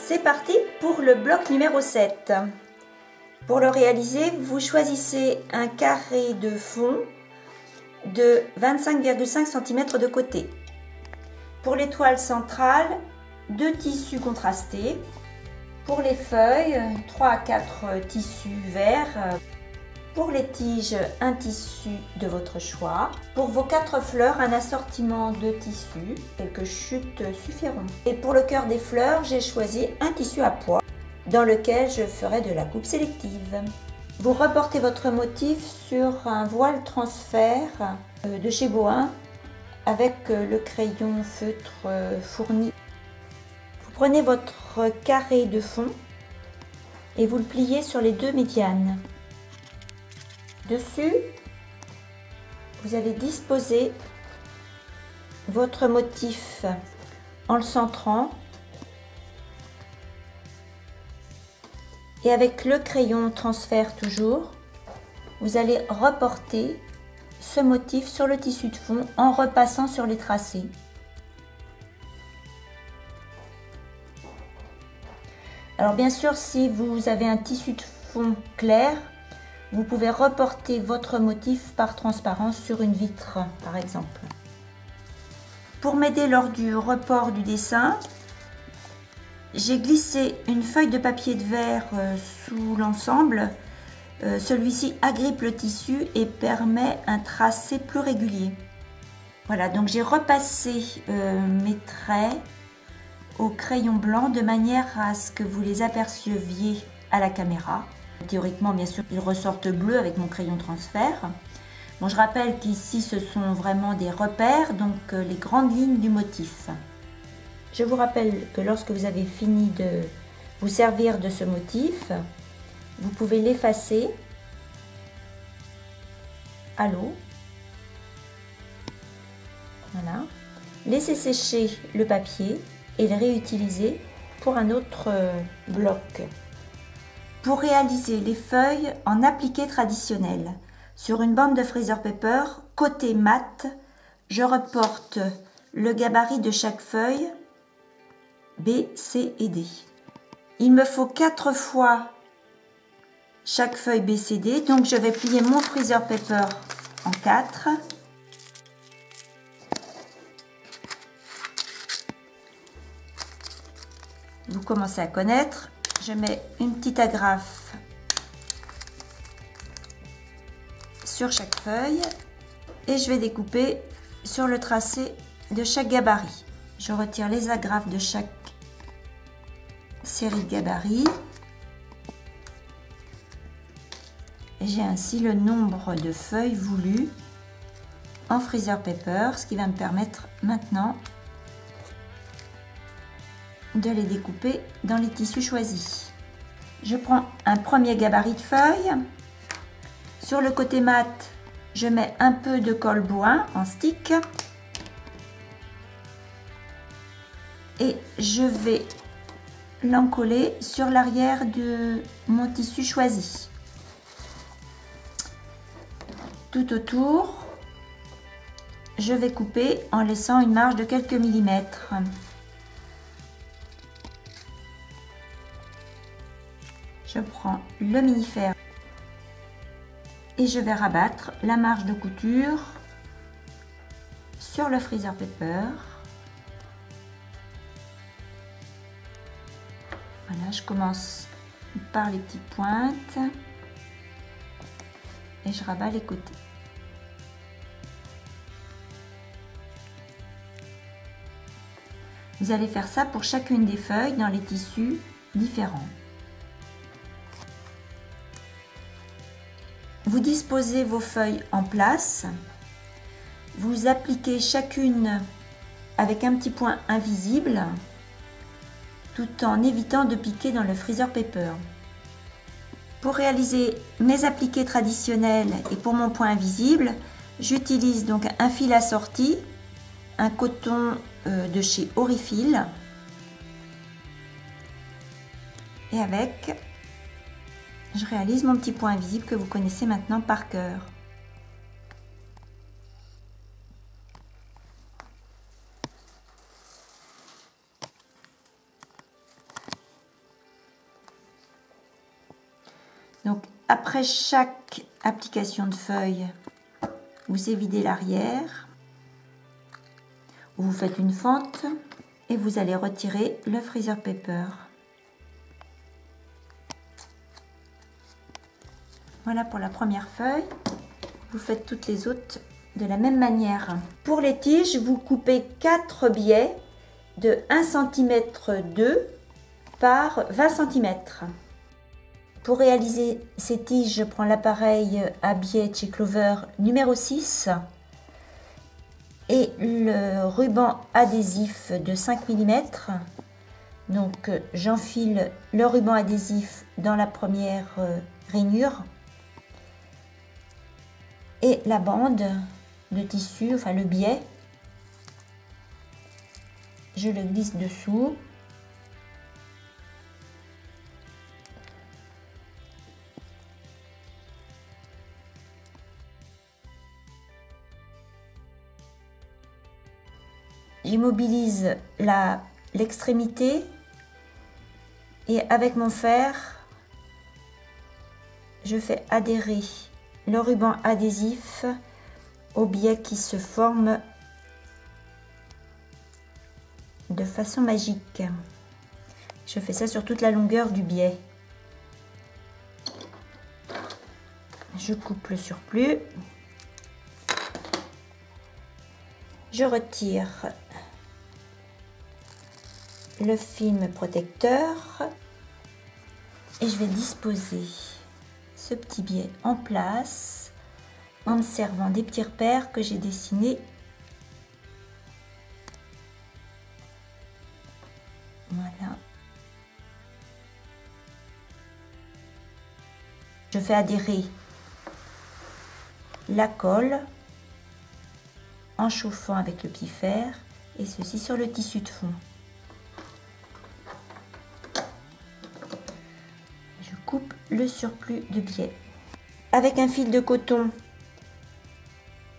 C'est parti pour le bloc numéro 7. Pour le réaliser, vous choisissez un carré de fond de 25,5 cm de côté. Pour l'étoile centrale, 2 tissus contrastés. Pour les feuilles, 3 à 4 tissus verts. Pour les tiges, un tissu de votre choix. Pour vos 4 fleurs, un assortiment de tissus. Quelques chutes suffiront. Et pour le cœur des fleurs, j'ai choisi un tissu à pois dans lequel je ferai de la coupe sélective. Vous reportez votre motif sur un voile transfert de chez Bohin avec le crayon feutre fourni. Vous prenez votre carré de fond et vous le pliez sur les 2 médianes. Dessus, vous allez disposer votre motif en le centrant et avec le crayon transfert toujours, vous allez reporter ce motif sur le tissu de fond en repassant sur les tracés. Alors bien sûr, si vous avez un tissu de fond clair, vous pouvez reporter votre motif par transparence sur une vitre, par exemple. Pour m'aider lors du report du dessin, j'ai glissé une feuille de papier de verre sous l'ensemble. Celui-ci agrippe le tissu et permet un tracé plus régulier. Voilà, donc j'ai repassé mes traits au crayon blanc de manière à ce que vous les aperceviez à la caméra. Théoriquement, bien sûr, ils ressortent bleus avec mon crayon transfert. Bon, je rappelle qu'ici, ce sont vraiment des repères, donc les grandes lignes du motif. Je vous rappelle que lorsque vous avez fini de vous servir de ce motif, vous pouvez l'effacer à l'eau. Voilà. Laissez sécher le papier et le réutiliser pour un autre bloc. Pour réaliser les feuilles en appliqué traditionnel, sur une bande de Freezer Paper, côté mat, je reporte le gabarit de chaque feuille, B, C et D. Il me faut 4 fois chaque feuille B, C, D, donc je vais plier mon Freezer Paper en 4. Vous commencez à connaître. Je mets une petite agrafe sur chaque feuille et je vais découper sur le tracé de chaque gabarit. Je retire les agrafes de chaque série de gabarits. J'ai ainsi le nombre de feuilles voulues en Freezer Paper, ce qui va me permettre maintenant de les découper dans les tissus choisis. Je prends un premier gabarit de feuilles. Sur le côté mat, je mets un peu de colle Bohin en stick et je vais l'encoller sur l'arrière de mon tissu choisi. Tout autour, je vais couper en laissant une marge de quelques millimètres. Je prends le mini-fer et je vais rabattre la marge de couture sur le Freezer Paper. Voilà, je commence par les petites pointes et je rabats les côtés. Vous allez faire ça pour chacune des feuilles dans les tissus différents. Vous disposez vos feuilles en place, vous appliquez chacune avec un petit point invisible tout en évitant de piquer dans le Freezer Paper. Pour réaliser mes appliqués traditionnels et pour mon point invisible, j'utilise donc un fil assorti, un coton de chez Orifil et avec je réalise mon petit point invisible que vous connaissez maintenant par cœur. Donc après chaque application de feuille, vous évidez l'arrière, vous faites une fente et vous allez retirer le freezer paper. Voilà pour la première feuille. Vous faites toutes les autres de la même manière. Pour les tiges, vous coupez 4 biais de 1 cm 2 par 20 cm. Pour réaliser ces tiges, je prends l'appareil à biais de chez Clover numéro 6 et le ruban adhésif de 5 mm. Donc j'enfile le ruban adhésif dans la première rainure et la bande de tissu, enfin le biais, je le glisse dessous. J'immobilise l'extrémité et avec mon fer, je fais adhérer le ruban adhésif au biais qui se forme de façon magique. Je fais ça sur toute la longueur du biais. Je coupe le surplus. Je retire le film protecteur et je vais disposer ce petit biais en place en me servant des petits repères que j'ai dessinés. Voilà. Je fais adhérer la colle en chauffant avec le petit fer et ceci sur le tissu de fond. Je coupe le surplus de biais. Avec un fil de coton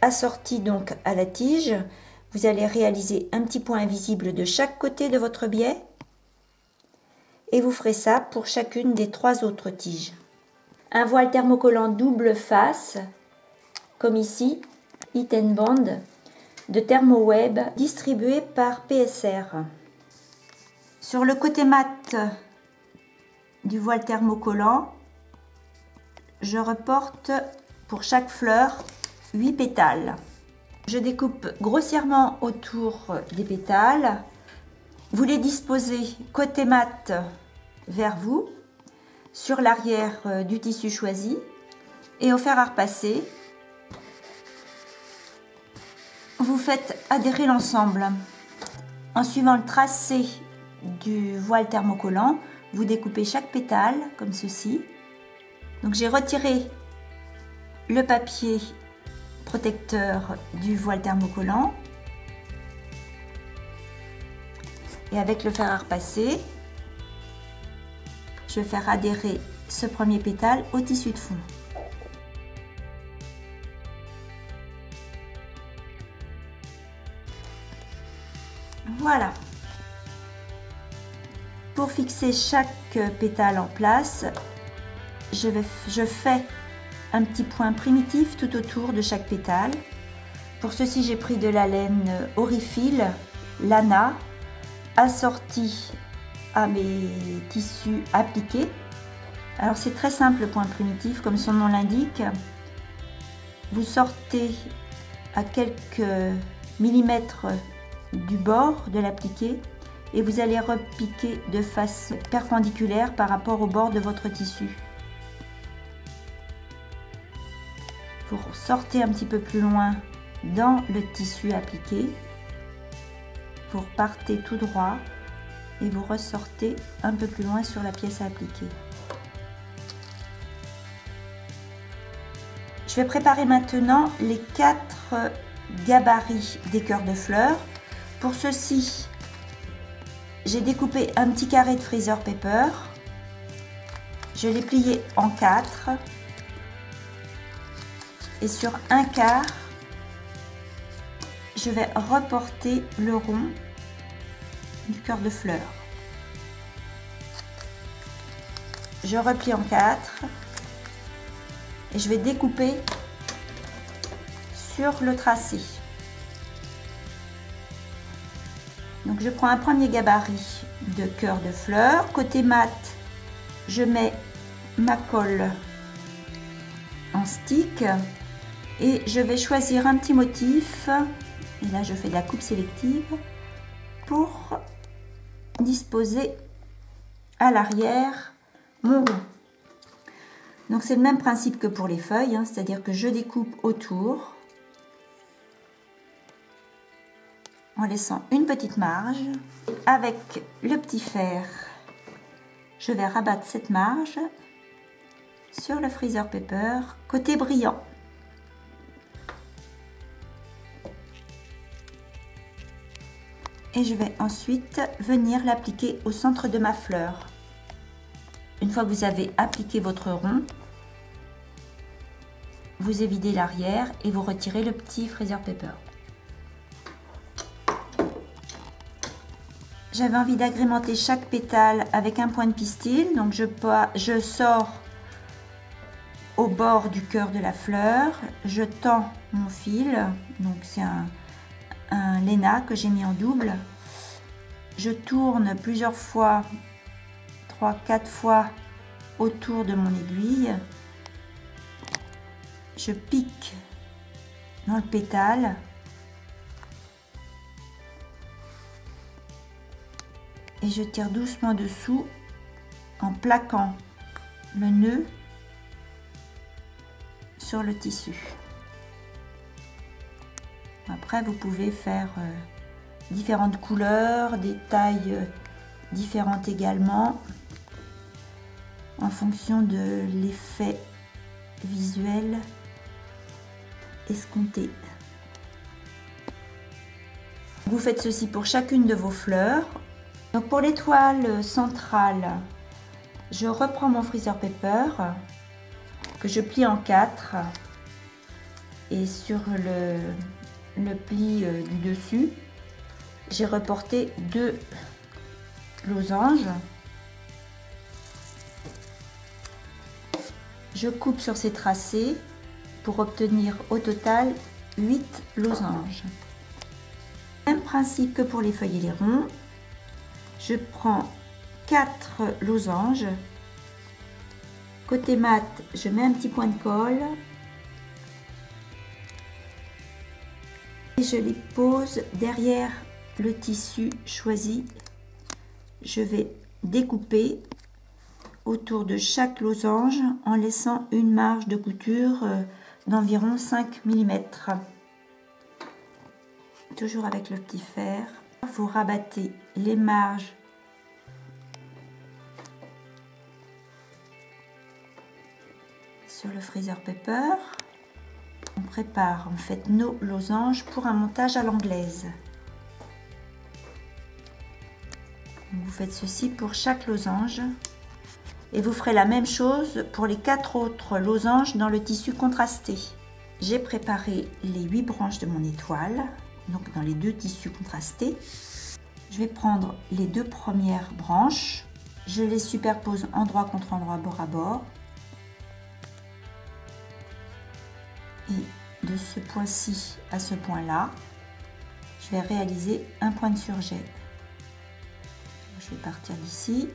assorti donc à la tige, vous allez réaliser un petit point invisible de chaque côté de votre biais et vous ferez ça pour chacune des 3 autres tiges. Un voile thermocollant double face, comme ici, Heat & Bond, de Thermoweb, distribué par PSR. Sur le côté mat du voile thermocollant, je reporte pour chaque fleur 8 pétales. Je découpe grossièrement autour des pétales. Vous les disposez côté mat vers vous, sur l'arrière du tissu choisi et au fer à repasser, vous faites adhérer l'ensemble. En suivant le tracé du voile thermocollant, vous découpez chaque pétale comme ceci. Donc j'ai retiré le papier protecteur du voile thermocollant et avec le fer à repasser, je vais faire adhérer ce premier pétale au tissu de fond. Voilà. Pour fixer chaque pétale en place, je fais un petit point primitif tout autour de chaque pétale. Pour ceci, j'ai pris de la laine Orifil Lana assortie à mes tissus appliqués. Alors c'est très simple le point primitif, comme son nom l'indique. Vous sortez à quelques millimètres du bord de l'appliqué et vous allez repiquer de face perpendiculaire par rapport au bord de votre tissu. Vous sortez un petit peu plus loin dans le tissu appliqué, vous repartez tout droit et vous ressortez un peu plus loin sur la pièce à appliquer. Je vais préparer maintenant les 4 gabarits des cœurs de fleurs. Pour ceci, j'ai découpé un petit carré de freezer paper. Je l'ai plié en 4 et sur un quart, je vais reporter le rond du cœur de fleur. Je replie en 4 et je vais découper sur le tracé. Donc je prends un premier gabarit de cœur de fleur. Côté mat, je mets ma colle en stick et je vais choisir un petit motif. Et là je fais de la coupe sélective pour disposer à l'arrière mon rond. Donc c'est le même principe que pour les feuilles, hein, c'est-à-dire que je découpe autour en laissant une petite marge. Avec le petit fer, je vais rabattre cette marge sur le freezer paper côté brillant. Et je vais ensuite venir l'appliquer au centre de ma fleur. Une fois que vous avez appliqué votre rond, vous évidez l'arrière et vous retirez le petit freezer paper. J'avais envie d'agrémenter chaque pétale avec un point de pistil, donc je sors au bord du cœur de la fleur, je tends mon fil, donc c'est un Léna que j'ai mis en double. Je tourne plusieurs fois, 3-4 fois autour de mon aiguille. Je pique dans le pétale. Et je tire doucement dessous en plaquant le nœud sur le tissu. Après, vous pouvez faire différentes couleurs, des tailles différentes également, en fonction de l'effet visuel escompté. Vous faites ceci pour chacune de vos fleurs. Donc pour l'étoile centrale, je reprends mon freezer paper que je plie en 4 et sur le pli du dessus, j'ai reporté 2 losanges. Je coupe sur ces tracés pour obtenir au total 8 losanges. Même principe que pour les feuilles et les ronds. Je prends 4 losanges. Côté mat, je mets un petit point de colle. Et je les pose derrière le tissu choisi. Je vais découper autour de chaque losange en laissant une marge de couture d'environ 5 mm. Toujours avec le petit fer. Vous rabattez les marges sur le freezer paper. On prépare en fait nos losanges pour un montage à l'anglaise. Vous faites ceci pour chaque losange et vous ferez la même chose pour les 4 autres losanges dans le tissu contrasté. J'ai préparé les 8 branches de mon étoile. Donc dans les 2 tissus contrastés, je vais prendre les 2 premières branches, je les superpose endroit contre endroit, bord à bord. Et de ce point-ci à ce point-là, je vais réaliser un point de surjet. Je vais partir d'ici.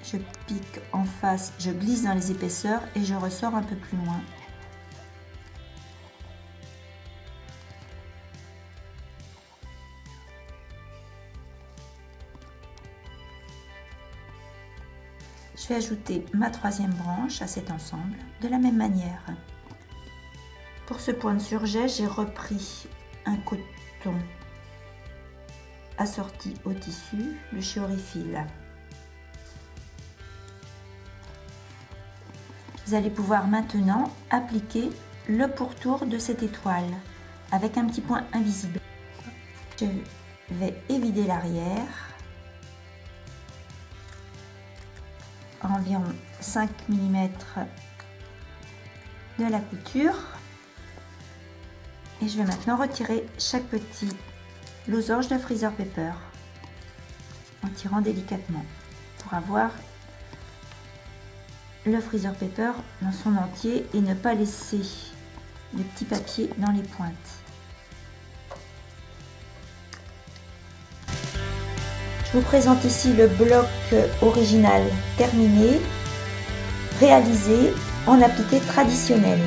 Je pique en face, je glisse dans les épaisseurs et je ressors un peu plus loin. Je vais ajouter ma 3e branche à cet ensemble de la même manière. Pour ce point de surjet, j'ai repris un coton assorti au tissu, le shiori-fil. Vous allez pouvoir maintenant appliquer le pourtour de cette étoile avec un petit point invisible. Je vais évider l'arrière à environ 5 mm de la couture et je vais maintenant retirer chaque petit losange de freezer paper en tirant délicatement pour avoir le freezer paper dans son entier et ne pas laisser de petits papiers dans les pointes. Je vous présente ici le bloc original terminé, réalisé en appliqué traditionnel.